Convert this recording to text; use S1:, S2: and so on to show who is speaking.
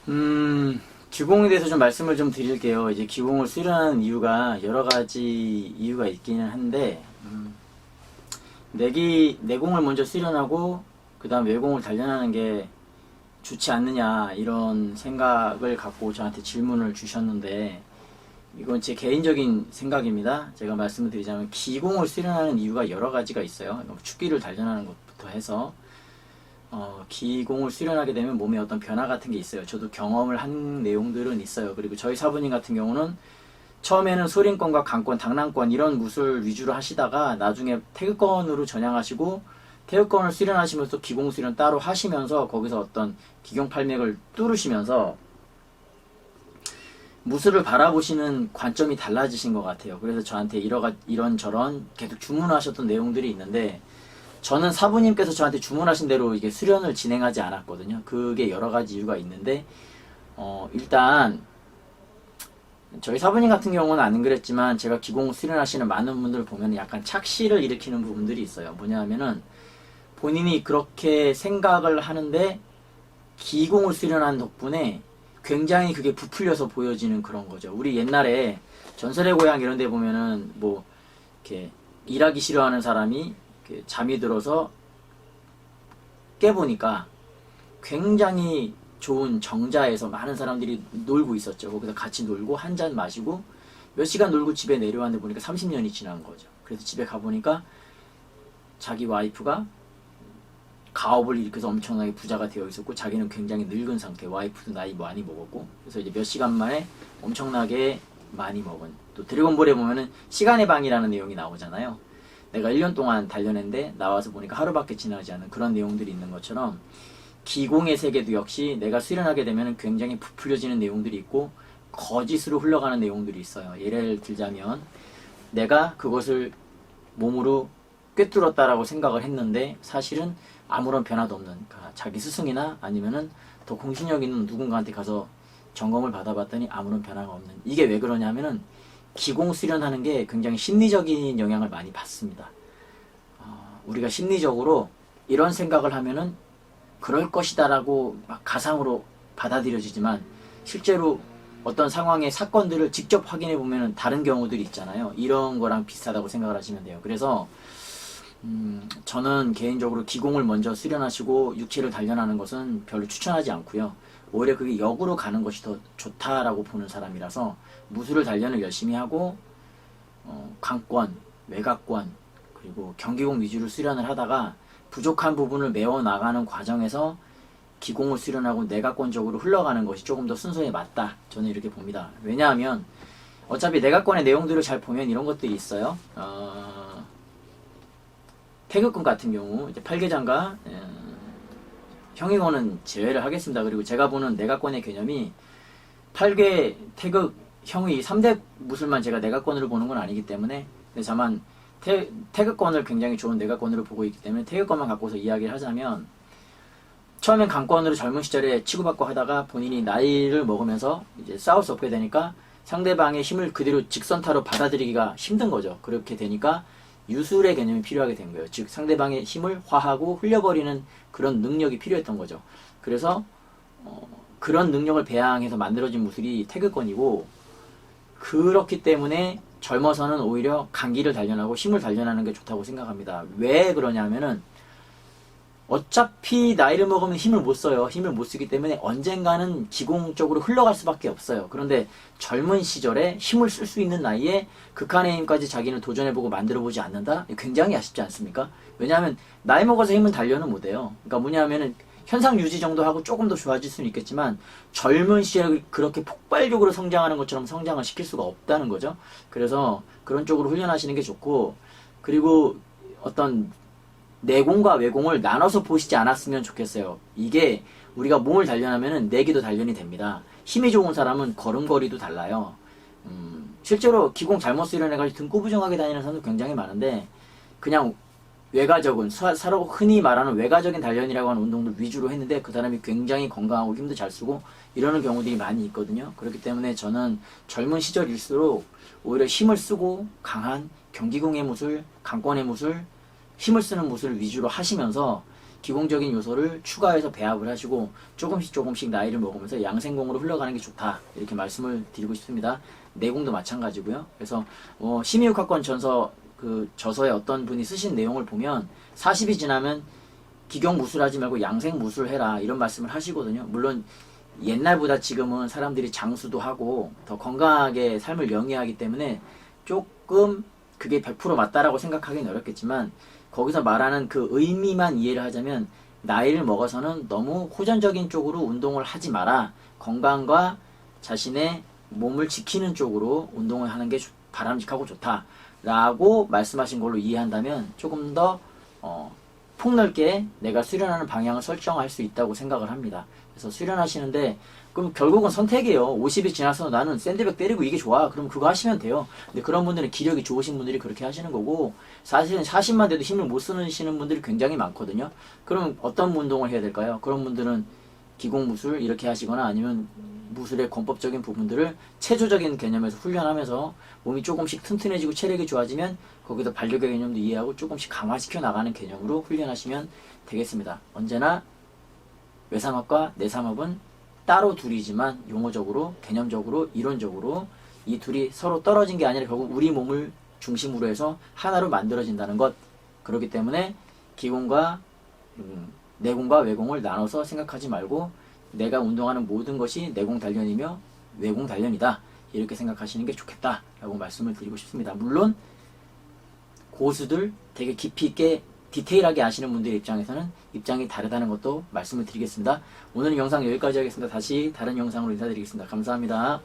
S1: 기공에 대해서 좀 말씀을 좀 드릴게요. 이제 기공을 수련하는 이유가 여러 가지 이유가 있기는 한데, 내공을 먼저 수련하고, 그 다음 외공을 단련하는 게 좋지 않느냐, 이런 생각을 갖고 저한테 질문을 주셨는데, 이건 제 개인적인 생각입니다. 제가 말씀을 드리자면, 기공을 수련하는 이유가 여러 가지가 있어요. 축기를 단련하는 것부터 해서, 기공을 수련하게 되면 몸에 어떤 변화 같은 게 있어요. 저도 경험을 한 내용들은 있어요. 그리고 저희 사부님 같은 경우는 처음에는 소림권과 강권, 당랑권 이런 무술 위주로 하시다가 나중에 태극권으로 전향하시고 태극권을 수련하시면서 기공 수련 따로 하시면서 거기서 어떤 기경팔맥을 뚫으시면서 무술을 바라보시는 관점이 달라지신 것 같아요. 그래서 저한테 이런저런 계속 주문하셨던 내용들이 있는데 저는 사부님께서 저한테 주문하신 대로 이게 수련을 진행하지 않았거든요. 그게 여러 가지 이유가 있는데, 일단, 저희 사부님 같은 경우는 안 그랬지만, 제가 기공 수련하시는 많은 분들을 보면 약간 착시를 일으키는 부분들이 있어요. 뭐냐 하면은, 본인이 그렇게 생각을 하는데, 기공을 수련한 덕분에 굉장히 그게 부풀려서 보여지는 그런 거죠. 우리 옛날에 전설의 고향 이런 데 보면은, 뭐, 이렇게, 일하기 싫어하는 사람이 잠이 들어서 깨보니까 굉장히 좋은 정자에서 많은 사람들이 놀고 있었죠. 거기서 같이 놀고 한 잔 마시고 몇 시간 놀고 집에 내려왔는데 보니까 30년이 지난 거죠. 그래서 집에 가보니까 자기 와이프가 가업을 일으켜서 엄청나게 부자가 되어 있었고 자기는 굉장히 늙은 상태, 와이프도 나이 많이 먹었고 그래서 이제 몇 시간 만에 엄청나게 많이 먹은, 또 드래곤볼에 보면은 시간의 방이라는 내용이 나오잖아요. 내가 1년 동안 단련했는데 나와서 보니까 하루밖에 지나지 않은 그런 내용들이 있는 것처럼 기공의 세계도 역시 내가 수련하게 되면 굉장히 부풀려지는 내용들이 있고 거짓으로 흘러가는 내용들이 있어요. 예를 들자면 내가 그것을 몸으로 꿰뚫었다라고 생각을 했는데 사실은 아무런 변화도 없는, 그러니까 자기 스승이나 아니면은 더 공신력 있는 누군가한테 가서 점검을 받아봤더니 아무런 변화가 없는, 이게 왜 그러냐면은 기공 수련하는 게 굉장히 심리적인 영향을 많이 받습니다. 우리가 심리적으로 이런 생각을 하면은 그럴 것이다라고 막 가상으로 받아들여지지만 실제로 어떤 상황의 사건들을 직접 확인해 보면은 다른 경우들이 있잖아요. 이런 거랑 비슷하다고 생각을 하시면 돼요. 그래서 저는 개인적으로 기공을 먼저 수련하시고 육체를 단련하는 것은 별로 추천하지 않고요. 오히려 그게 역으로 가는 것이 더 좋다라고 보는 사람이라서 무술을 단련을 열심히 하고 강권, 외곽권 그리고 경기공 위주로 수련을 하다가 부족한 부분을 메워나가는 과정에서 기공을 수련하고 내각권적으로 흘러가는 것이 조금 더 순서에 맞다. 저는 이렇게 봅니다. 왜냐하면 어차피 내각권의 내용들을 잘 보면 이런 것들이 있어요. 태극권 같은 경우 이제 팔계장과 형의권은 제외를 하겠습니다. 그리고 제가 보는 내각권의 개념이 팔계, 태극, 형의 3대 무술만 제가 내각권으로 보는 건 아니기 때문에, 근데 다만 태극권을 굉장히 좋은 내각권으로 보고 있기 때문에 태극권만 갖고서 이야기를 하자면 처음엔 강권으로 젊은 시절에 치고받고 하다가 본인이 나이를 먹으면서 이제 싸울 수 없게 되니까 상대방의 힘을 그대로 직선타로 받아들이기가 힘든 거죠. 그렇게 되니까 유술의 개념이 필요하게 된 거예요. 즉 상대방의 힘을 화하고 흘려버리는 그런 능력이 필요했던 거죠. 그래서 그런 능력을 배양해서 만들어진 무술이 태극권이고, 그렇기 때문에 젊어서는 오히려 강기를 단련하고 힘을 단련하는 게 좋다고 생각합니다. 왜 그러냐면은 어차피 나이를 먹으면 힘을 못 써요. 힘을 못 쓰기 때문에 언젠가는 기공적으로 흘러갈 수밖에 없어요. 그런데 젊은 시절에 힘을 쓸 수 있는 나이에 극한의 힘까지 자기는 도전해보고 만들어보지 않는다? 굉장히 아쉽지 않습니까? 왜냐하면 나이 먹어서 힘은 단련은 못해요. 그러니까 뭐냐면은 현상 유지 정도 하고 조금 더 좋아질 수는 있겠지만 젊은 시절에 그렇게 폭발적으로 성장하는 것처럼 성장을 시킬 수가 없다는 거죠. 그래서 그런 쪽으로 훈련하시는 게 좋고, 그리고 어떤 내공과 외공을 나눠서 보시지 않았으면 좋겠어요. 이게 우리가 몸을 단련하면은 내기도 단련이 됩니다. 힘이 좋은 사람은 걸음걸이도 달라요. 실제로 기공 잘못 수련해가지고 등구부정하게 다니는 사람도 굉장히 많은데 그냥 외가적은 서로 흔히 말하는 외가적인 단련이라고 하는 운동들 위주로 했는데 그 사람이 굉장히 건강하고 힘도 잘 쓰고 이러는 경우들이 많이 있거든요. 그렇기 때문에 저는 젊은 시절일수록 오히려 힘을 쓰고 강한 경기공의 무술, 강권의 무술, 힘을 쓰는 무술을 위주로 하시면서 기본적인 요소를 추가해서 배합을 하시고 조금씩 나이를 먹으면서 양생공으로 흘러가는 게 좋다. 이렇게 말씀을 드리고 싶습니다. 내공도 마찬가지고요. 그래서 심의육학권 저서에 어떤 분이 쓰신 내용을 보면 40이 지나면 기경무술하지 말고 양생무술 해라 이런 말씀을 하시거든요. 물론 옛날보다 지금은 사람들이 장수도 하고 더 건강하게 삶을 영위하기 때문에 조금 그게 100% 맞다라고 생각하기는 어렵겠지만 거기서 말하는 그 의미만 이해를 하자면 나이를 먹어서는 너무 호전적인 쪽으로 운동을 하지 마라. 건강과 자신의 몸을 지키는 쪽으로 운동을 하는 게 바람직하고 좋다 라고 말씀하신 걸로 이해한다면 조금 더 폭넓게 내가 수련하는 방향을 설정할 수 있다고 생각을 합니다. 그래서 수련하시는데 그럼 결국은 선택이에요. 50이 지나서 나는 샌드백 때리고 이게 좋아. 그럼 그거 하시면 돼요. 근데 그런 분들은 기력이 좋으신 분들이 그렇게 하시는 거고 사실은 40만 돼도 힘을 못 쓰시는 분들이 굉장히 많거든요. 그럼 어떤 운동을 해야 될까요? 그런 분들은 기공무술 이렇게 하시거나 아니면 무술의 권법적인 부분들을 체조적인 개념에서 훈련하면서 몸이 조금씩 튼튼해지고 체력이 좋아지면 거기서 반려의 개념도 이해하고 조금씩 강화시켜 나가는 개념으로 훈련하시면 되겠습니다. 언제나 외삼합과 내삼합은 따로 둘이지만 용어적으로, 개념적으로, 이론적으로 이 둘이 서로 떨어진 게 아니라 결국 우리 몸을 중심으로 해서 하나로 만들어진다는 것. 그렇기 때문에 기공과 내공과 외공을 나눠서 생각하지 말고 내가 운동하는 모든 것이 내공 단련이며 외공 단련이다. 이렇게 생각하시는 게 좋겠다라고 말씀을 드리고 싶습니다. 물론 고수들 되게 깊이 있게 디테일하게 아시는 분들 입장에서는 입장이 다르다는 것도 말씀을 드리겠습니다. 오늘 영상 여기까지 하겠습니다. 다시 다른 영상으로 인사드리겠습니다. 감사합니다.